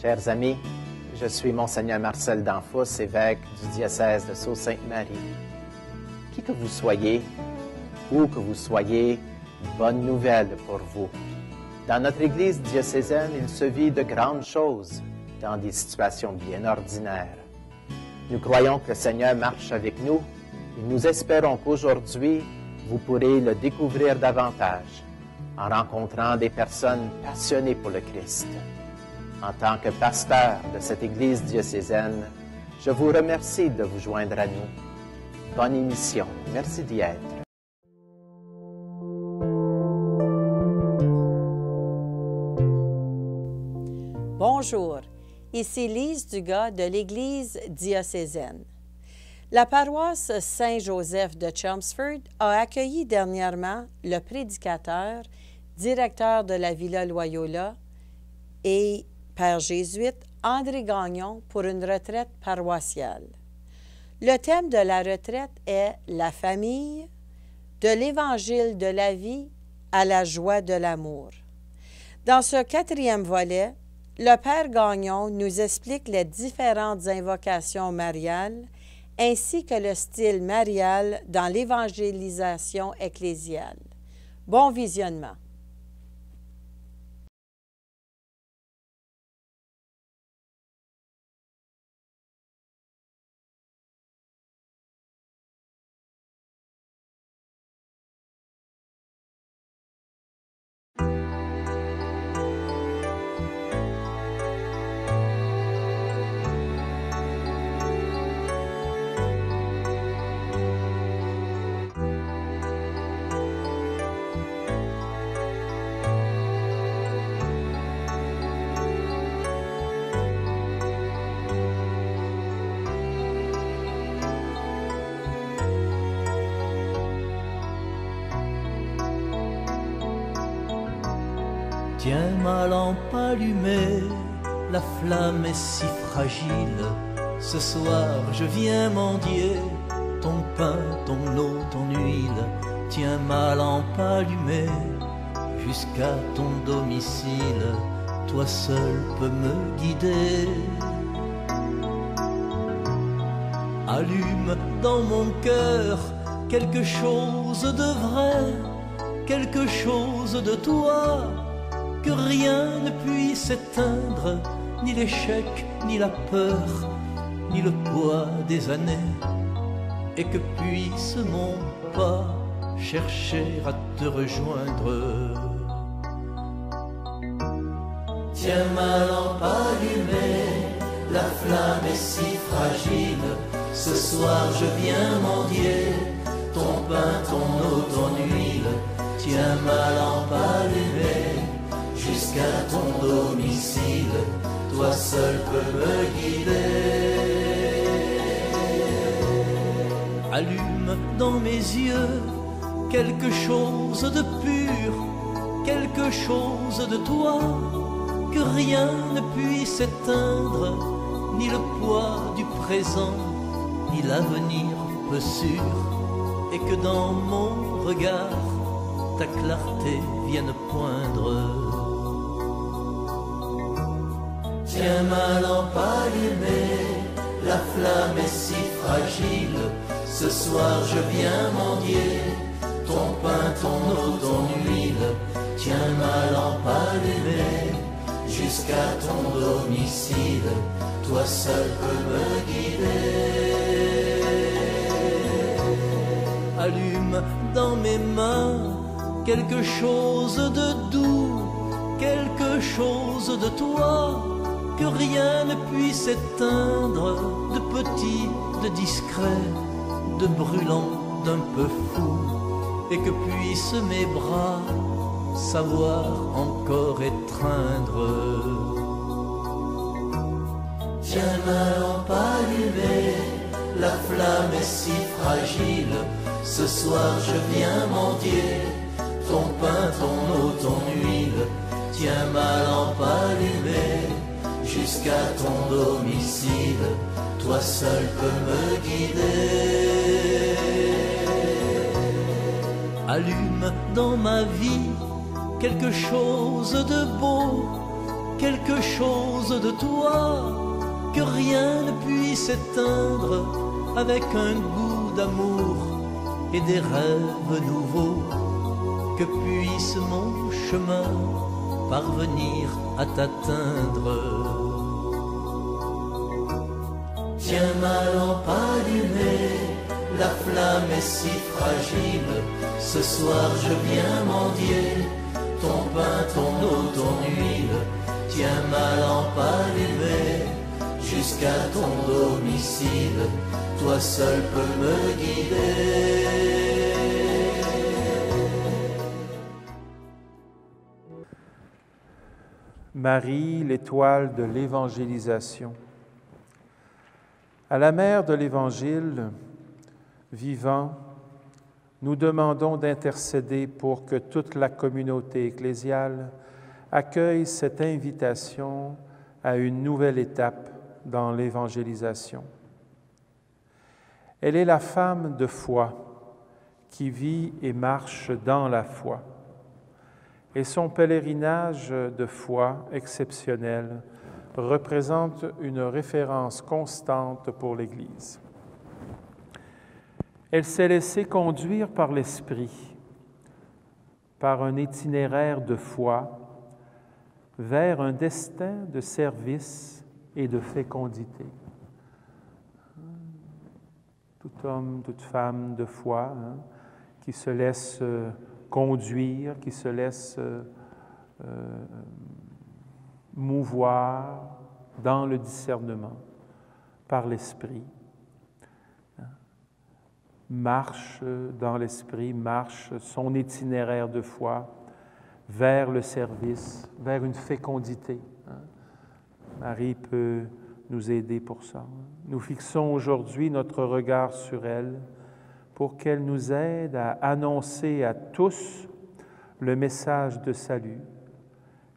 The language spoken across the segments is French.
Chers amis, je suis Monseigneur Marcel Danfous, évêque du diocèse de Sault-Sainte-Marie. Qui que vous soyez, où que vous soyez, bonne nouvelle pour vous. Dans notre Église diocésaine, il se vit de grandes choses dans des situations bien ordinaires. Nous croyons que le Seigneur marche avec nous et nous espérons qu'aujourd'hui, vous pourrez le découvrir davantage en rencontrant des personnes passionnées pour le Christ. En tant que pasteur de cette Église diocésaine, je vous remercie de vous joindre à nous. Bonne émission. Merci d'y être. Bonjour, ici Lise Dugas de l'Église diocésaine. La paroisse Saint-Joseph de Chelmsford a accueilli dernièrement le prédicateur, directeur de la Villa Loyola et père jésuite André Gagnon pour une retraite paroissiale. Le thème de la retraite est la famille, de l'Évangile de la vie à la joie de l'amour. Dans ce 4e volet, le père Gagnon nous explique les différentes invocations mariales ainsi que le style marial dans l'évangélisation ecclésiale. Bon visionnement. Tiens ma lampe allumée, la flamme est si fragile. Ce soir je viens mendier ton pain, ton eau, ton huile. Tiens ma lampe allumée jusqu'à ton domicile. Toi seul peux me guider. Allume dans mon cœur quelque chose de vrai, quelque chose de toi, que rien ne puisse éteindre, ni l'échec, ni la peur, ni le poids des années, et que puisse mon pas chercher à te rejoindre. Tiens ma lampe allumée, la flamme est si fragile. Ce soir je viens mendier ton pain, ton eau, ton huile. Tiens ma lampe allumée jusqu'à ton domicile, toi seul peux me guider. Allume dans mes yeux quelque chose de pur, quelque chose de toi, que rien ne puisse éteindre, ni le poids du présent, ni l'avenir peu sûr, et que dans mon regard, ta clarté vienne poindre. Tiens ma lampe allumée, la flamme est si fragile. Ce soir je viens mendier ton pain, ton eau, ton huile. Tiens ma lampe allumée jusqu'à ton domicile. Toi seul peux me guider. Allume dans mes mains quelque chose de doux, quelque chose de toi, que rien ne puisse éteindre, de petit, de discret, de brûlant, d'un peu fou, et que puissent mes bras savoir encore étreindre. Tiens ma lampe allumée, la flamme est si fragile. Ce soir je viens mendier ton pain, ton eau, ton huile. Tiens ma lampe allumée jusqu'à ton domicile, toi seul peux me guider. Allume dans ma vie quelque chose de beau, quelque chose de toi que rien ne puisse éteindre, avec un goût d'amour et des rêves nouveaux, que puisse mon chemin parvenir à t'atteindre. Tiens ma lampe allumée, la flamme est si fragile, ce soir je viens mendier ton pain, ton eau, ton huile. Tiens ma lampe allumée, jusqu'à ton domicile, toi seul peux me guider. Marie, l'étoile de l'évangélisation. À la mère de l'Évangile vivant, nous demandons d'intercéder pour que toute la communauté ecclésiale accueille cette invitation à une nouvelle étape dans l'évangélisation. Elle est la femme de foi qui vit et marche dans la foi. Et son pèlerinage de foi exceptionnel représente une référence constante pour l'Église. Elle s'est laissée conduire par l'Esprit, par un itinéraire de foi, vers un destin de service et de fécondité. Tout homme, toute femme de foi, qui se laisse conduire, qui se laisse mouvoir dans le discernement par l'Esprit. Marche dans l'Esprit, marche son itinéraire de foi vers le service, vers une fécondité. Marie peut nous aider pour ça. Nous fixons aujourd'hui notre regard sur elle pour qu'elle nous aide à annoncer à tous le message de salut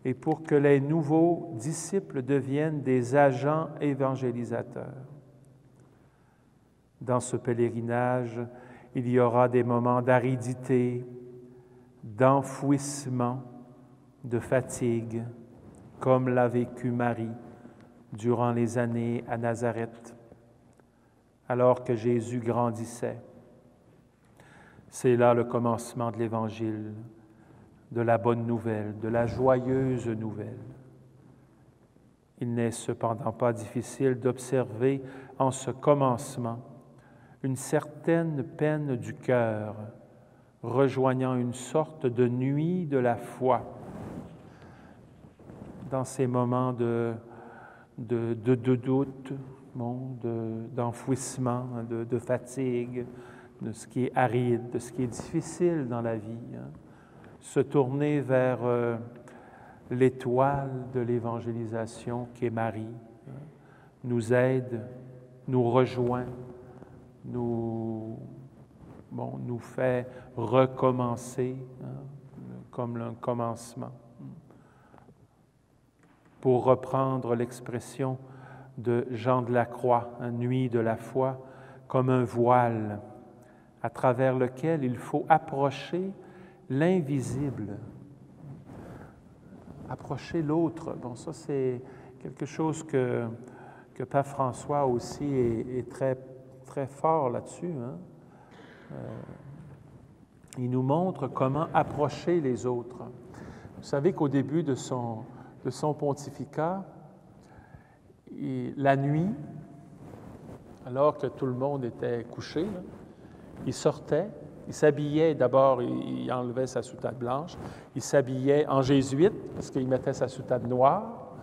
et pour que les nouveaux disciples deviennent des agents évangélisateurs. Dans ce pèlerinage, il y aura des moments d'aridité, d'enfouissement, de fatigue, comme l'a vécu Marie durant les années à Nazareth, alors que Jésus grandissait. C'est là le commencement de l'Évangile, de la bonne nouvelle, de la joyeuse nouvelle. Il n'est cependant pas difficile d'observer en ce commencement une certaine peine du cœur, rejoignant une sorte de nuit de la foi. Dans ces moments de doute, d'enfouissement, de fatigue, de ce qui est aride, de ce qui est difficile dans la vie, se tourner vers l'étoile de l'évangélisation qui est Marie, nous aide, nous rejoint, nous fait recommencer comme un commencement. Pour reprendre l'expression de Jean de la Croix, nuit de la foi, comme un voile à travers lequel il faut approcher l'invisible, approcher l'autre. Bon, ça c'est quelque chose que Pape François aussi est très, très fort là-dessus. Il nous montre comment approcher les autres. Vous savez qu'au début de son pontificat, la nuit, alors que tout le monde était couché, il sortait, il s'habillait d'abord, il enlevait sa soutane blanche, il s'habillait en jésuite, parce qu'il mettait sa soutane noire,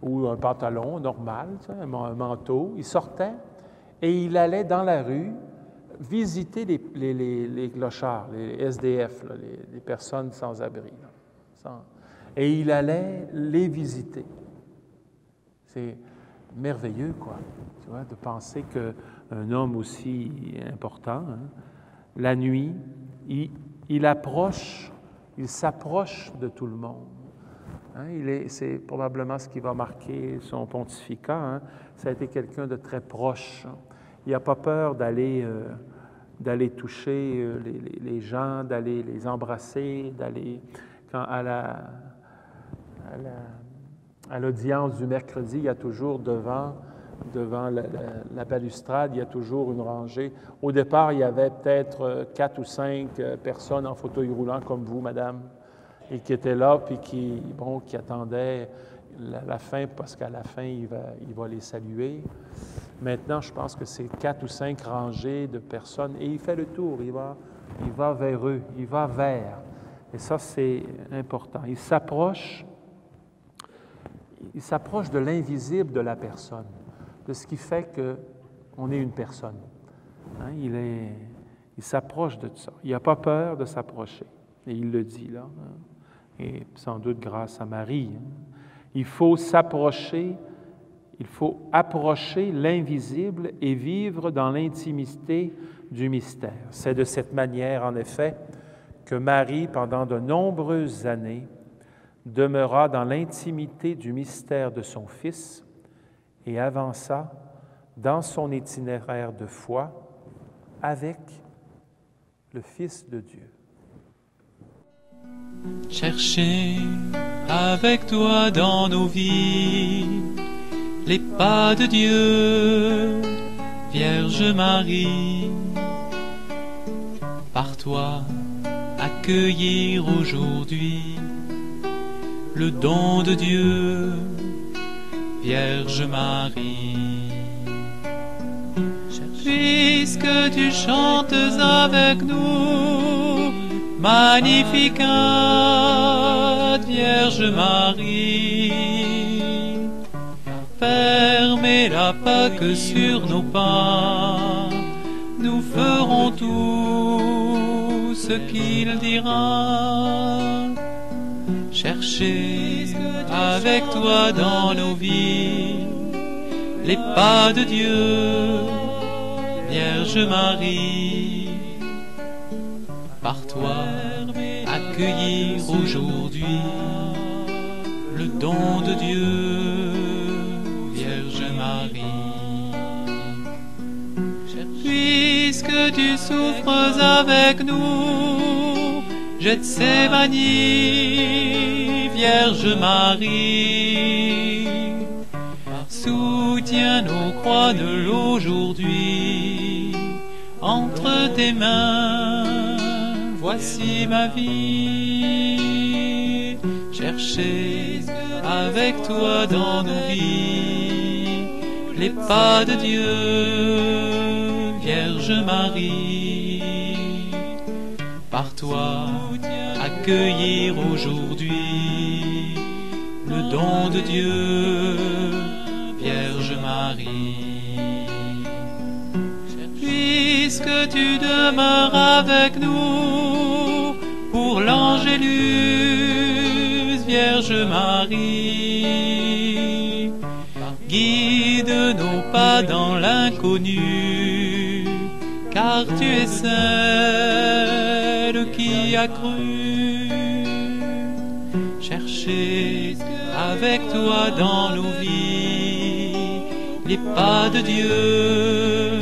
ou un pantalon normal, un manteau. Il sortait et il allait dans la rue visiter les clochards, les SDF, là, les personnes sans abri. Et il allait les visiter. C'est merveilleux, quoi, tu vois, de penser qu'un homme aussi important, la nuit, il s'approche de tout le monde. C'est probablement ce qui va marquer son pontificat. Ça a été quelqu'un de très proche. Il n'a pas peur d'aller toucher les gens, d'aller les embrasser, d'aller À l'audience du mercredi, il y a toujours devant la balustrade, il y a toujours une rangée. Au départ, il y avait peut-être 4 ou 5 personnes en fauteuil roulant comme vous, madame, et qui étaient là, puis qui attendaient la fin, parce qu'à la fin, il va les saluer. Maintenant, je pense que c'est 4 ou 5 rangées de personnes, et il fait le tour, il va vers eux, il va vers. Et ça, c'est important. Il s'approche de l'invisible de la personne, de ce qui fait qu'on est une personne. Hein? Il s'approche de ça. Il n'a pas peur de s'approcher. Et il le dit là, hein? Et sans doute grâce à Marie. Hein? Il faut approcher l'invisible et vivre dans l'intimité du mystère. C'est de cette manière, en effet, que Marie, pendant de nombreuses années, demeura dans l'intimité du mystère de son Fils et avança dans son itinéraire de foi avec le Fils de Dieu. Chercher avec toi dans nos vies les pas de Dieu, Vierge Marie. Par toi, accueillir aujourd'hui le don de Dieu, Vierge Marie. Puisque tu chantes avec nous, Magnificat, Vierge Marie, fermez-la pas que sur nos pas, nous ferons tout ce qu'il dira. Cherchez avec toi dans nos vies les pas de Dieu, Vierge Marie. Par toi, accueillir aujourd'hui le don de Dieu, Vierge Marie. Puisque tu souffres avec nous, Gethsémani, Vierge Marie, soutiens nos croix de l'aujourd'hui entre tes mains. Voici ma vie, cherchez avec toi dans nos vies les pas de Dieu, Vierge Marie. Par toi, accueillir aujourd'hui le don de Dieu, Vierge Marie. Puisque tu demeures avec nous pour l'Angélus, Vierge Marie, guide nos pas dans l'inconnu, car tu es celle qui a cru. Cherchez avec toi dans nos vies les pas de Dieu,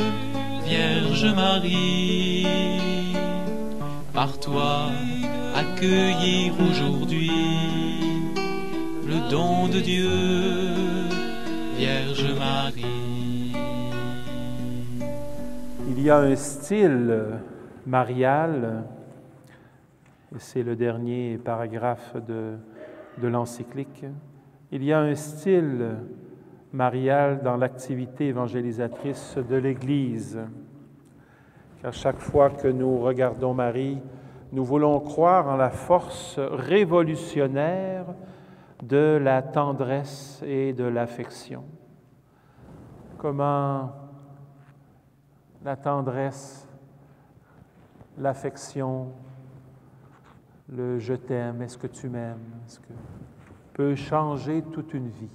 Vierge Marie. Par toi, accueillir aujourd'hui le don de Dieu, Vierge Marie. Il y a un style marial, et c'est le dernier paragraphe de l'encyclique. Il y a un style marial dans l'activité évangélisatrice de l'Église. Car chaque fois que nous regardons Marie, nous voulons croire en la force révolutionnaire de la tendresse et de l'affection. Comment la tendresse, l'affection, le « je t'aime », « est-ce que tu m'aimes » peut changer toute une vie.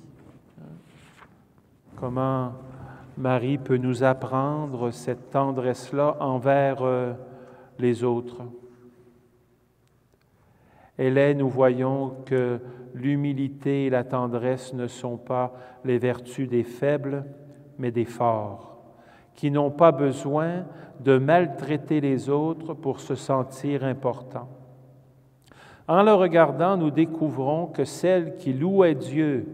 Comment Marie peut nous apprendre cette tendresse-là envers les autres. Elle est, nous voyons que l'humilité et la tendresse ne sont pas les vertus des faibles, mais des forts, qui n'ont pas besoin de maltraiter les autres pour se sentir importants. En le regardant, nous découvrons que celle qui louait Dieu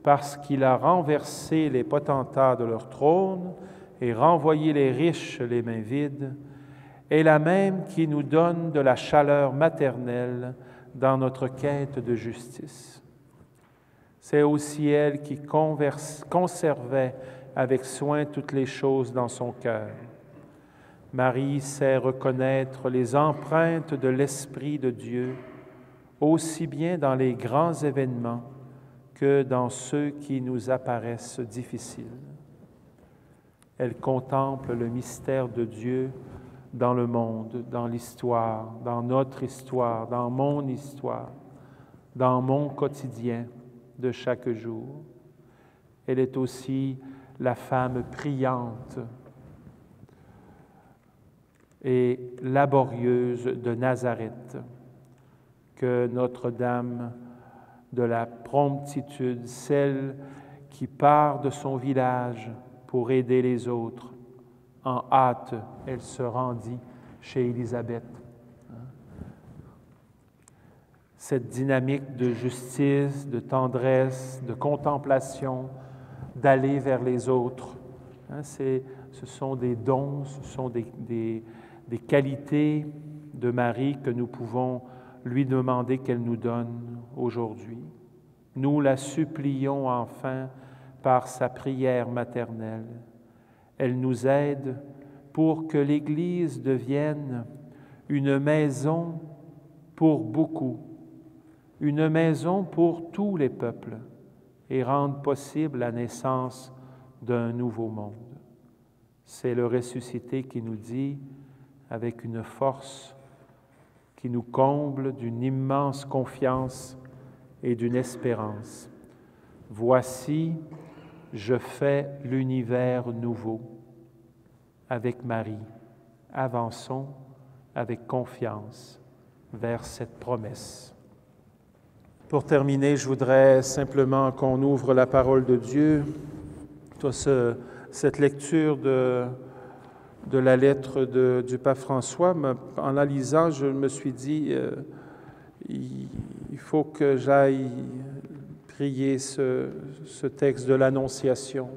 parce qu'il a renversé les potentats de leur trône et renvoyé les riches les mains vides, est la même qui nous donne de la chaleur maternelle dans notre quête de justice. C'est aussi elle qui conservait avec soin toutes les choses dans son cœur. Marie sait reconnaître les empreintes de l'Esprit de Dieu, aussi bien dans les grands événements que dans ceux qui nous apparaissent difficiles. Elle contemple le mystère de Dieu dans le monde, dans l'histoire, dans notre histoire, dans mon histoire, dans mon quotidien de chaque jour. Elle est aussi la femme priante et laborieuse de Nazareth, que Notre-Dame de la promptitude, celle qui part de son village pour aider les autres, en hâte, elle se rendit chez Élisabeth. Cette dynamique de justice, de tendresse, de contemplation, d'aller vers les autres, ce sont des dons, ce sont des qualités de Marie que nous pouvons lui demander qu'elle nous donne aujourd'hui. Nous la supplions enfin par sa prière maternelle. Elle nous aide pour que l'Église devienne une maison pour beaucoup, une maison pour tous les peuples et rende possible la naissance d'un nouveau monde. C'est le ressuscité qui nous dit, avec une force qui nous comble d'une immense confiance et d'une espérance. Voici, je fais l'univers nouveau. Avec Marie, avançons avec confiance vers cette promesse. Pour terminer, je voudrais simplement qu'on ouvre la parole de Dieu. Cette lecture de la lettre du pape François, en la lisant, je me suis dit, il faut que j'aille prier ce texte de l'Annonciation,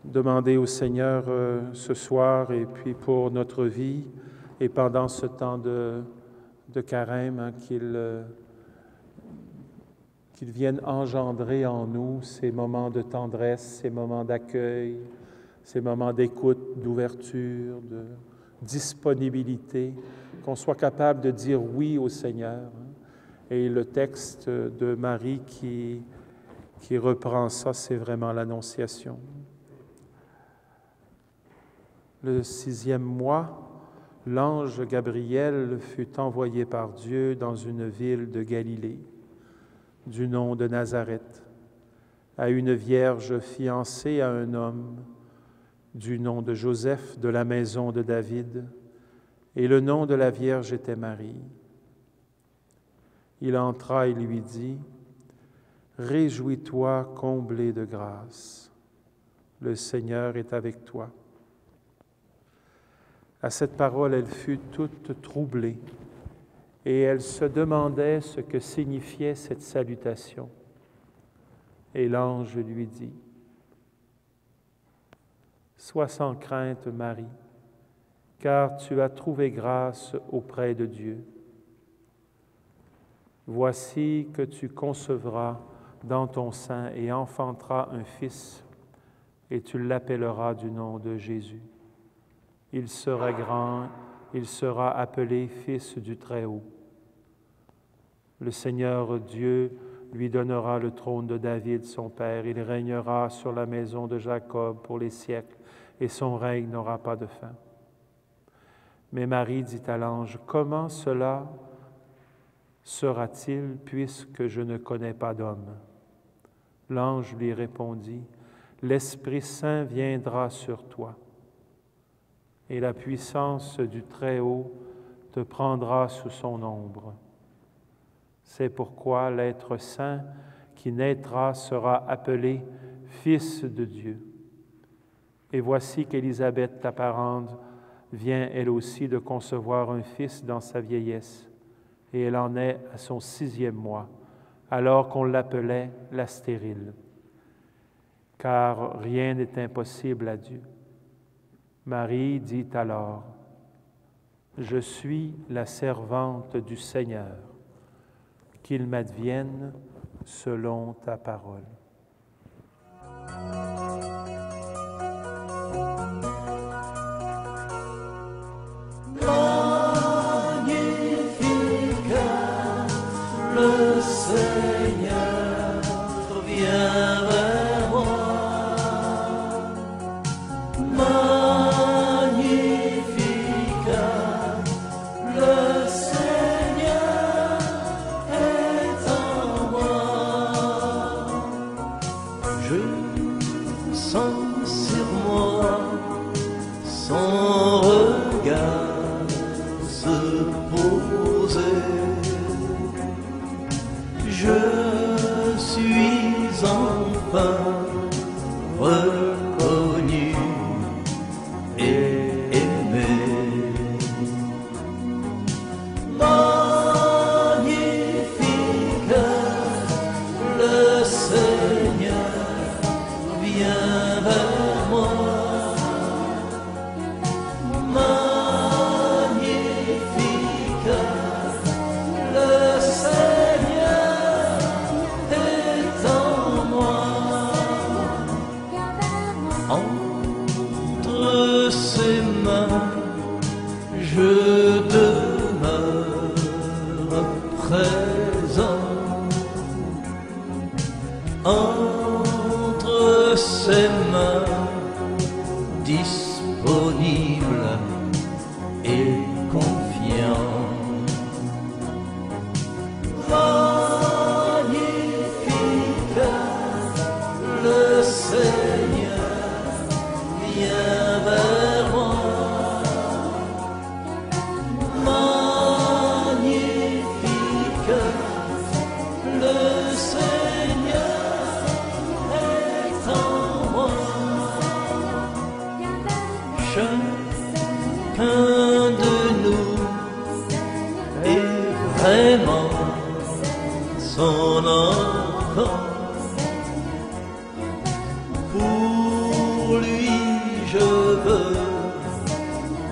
demander au Seigneur ce soir et puis pour notre vie et pendant ce temps de carême, qu'il vienne engendrer en nous ces moments de tendresse, ces moments d'accueil, ces moments d'écoute, d'ouverture, de disponibilité, qu'on soit capable de dire oui au Seigneur. Et le texte de Marie qui reprend ça, c'est vraiment l'Annonciation. Le 6e mois, l'ange Gabriel fut envoyé par Dieu dans une ville de Galilée, du nom de Nazareth, à une vierge fiancée à un homme du nom de Joseph de la maison de David, et le nom de la vierge était Marie. Il entra et lui dit, « Réjouis-toi, comblée de grâce, le Seigneur est avec toi. » À cette parole, elle fut toute troublée et elle se demandait ce que signifiait cette salutation. Et l'ange lui dit, « Sois sans crainte, Marie, car tu as trouvé grâce auprès de Dieu. Voici que tu concevras dans ton sein et enfanteras un fils, et tu l'appelleras du nom de Jésus. Il sera grand, il sera appelé Fils du Très-Haut. Le Seigneur Dieu lui donnera le trône de David, son père. Il régnera sur la maison de Jacob pour les siècles, et son règne n'aura pas de fin. » Mais Marie dit à l'ange, « Comment cela sera-t-il puisque je ne connais pas d'homme? » L'ange lui répondit, « L'Esprit Saint viendra sur toi, et la puissance du Très-Haut te prendra sous son ombre. C'est pourquoi l'être saint qui naîtra sera appelé Fils de Dieu. Et voici qu'Élisabeth, ta parente, vient elle aussi de concevoir un fils dans sa vieillesse, et elle en est à son 6e mois, alors qu'on l'appelait la stérile. Car rien n'est impossible à Dieu. Marie dit alors, « Je suis la servante du Seigneur, qu'il m'advienne selon ta parole. » Le Seigneur vient vers moi. Magnificat, le Seigneur est en moi. Je sens sur moi son regard se poser. Je suis enfin reconnu et aimé. Magnifique, le Seigneur vient vers moi. Magnifique, le Seigneur est en moi. Entre ses mains, je demeure présent. Entre ses mains, disponible et confiant. Magnifique, le Seigneur vient vers moi. Magnifique, le Seigneur est en moi. Chacun de nous est vraiment son enfant. Pour lui, je veux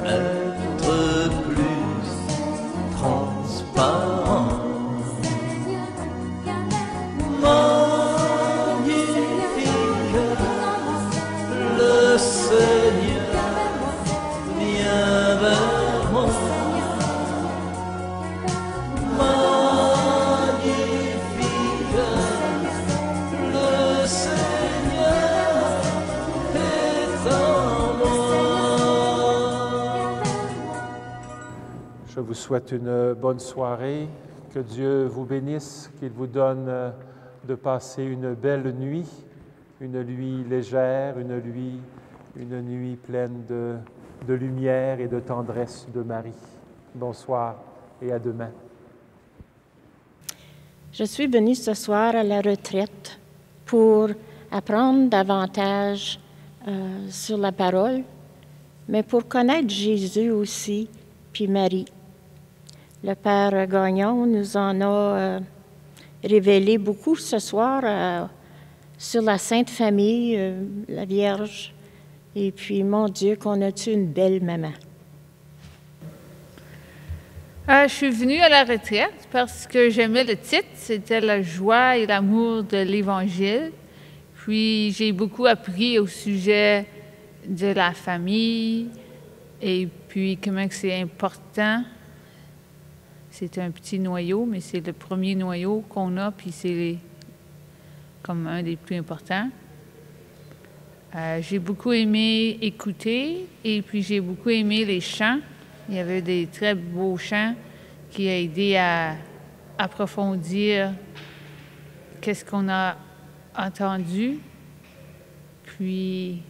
être plus transparent. Magnifique, le Seigneur vient vers moi. Magnifique, le Seigneur est en moi. Je vous souhaite une bonne soirée. Que Dieu vous bénisse, qu'il vous donne de passer une belle nuit, une nuit légère, une nuit pleine de lumière et de tendresse de Marie. Bonsoir et à demain. Je suis venue ce soir à la retraite pour apprendre davantage sur la parole, mais pour connaître Jésus aussi, puis Marie. Le Père Gagnon nous en a révélé beaucoup ce soir sur la Sainte Famille, la Vierge, et puis, mon Dieu, qu'on a-tu une belle maman. Je suis venue à la retraite parce que j'aimais le titre, c'était la joie et l'amour de l'Évangile. Puis j'ai beaucoup appris au sujet de la famille et puis comment c'est important. C'est un petit noyau, mais c'est le premier noyau qu'on a, puis c'est comme un des plus importants. J'ai beaucoup aimé écouter et puis j'ai beaucoup aimé les chants. Il y avait des très beaux chants qui ont aidé à approfondir qu'est-ce qu'on a entendu. Puis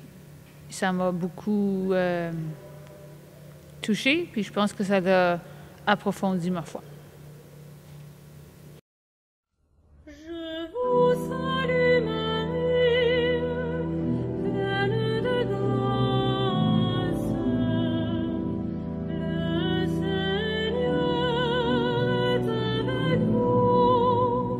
ça m'a beaucoup touchée, puis je pense que ça a approfondi ma foi. Je vous salue Marie, pleine de grâce, le Seigneur est avec vous.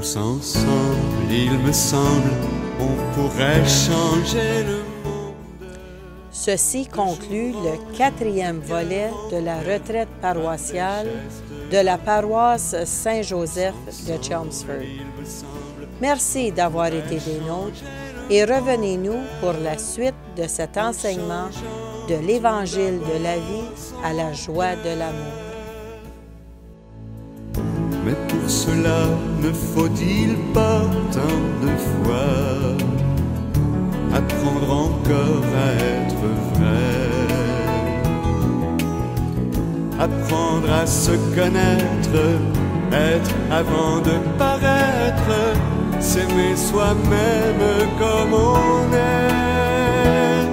Tous ensemble, il me semble, on pourrait changer le monde. Ceci conclut le 4e volet de la retraite paroissiale de la paroisse Saint-Joseph de Chelmsford. Merci d'avoir été des nôtres et revenez-nous pour la suite de cet enseignement de l'Évangile de la vie à la joie de l'amour. Mais pour cela, ne faut-il pas tant de foi apprendre encore à être vrai, apprendre à se connaître, être avant de paraître, s'aimer soi-même comme on est,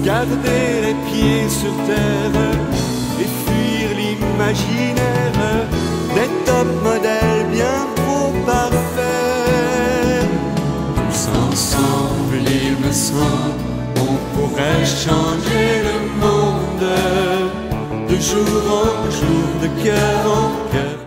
garder les pieds sur terre et fuir l'imaginaire des top modèles bien trop parfaits. Tous ensemble, il me semble, on pourrait changer le monde de jour en jour, de cœur en cœur.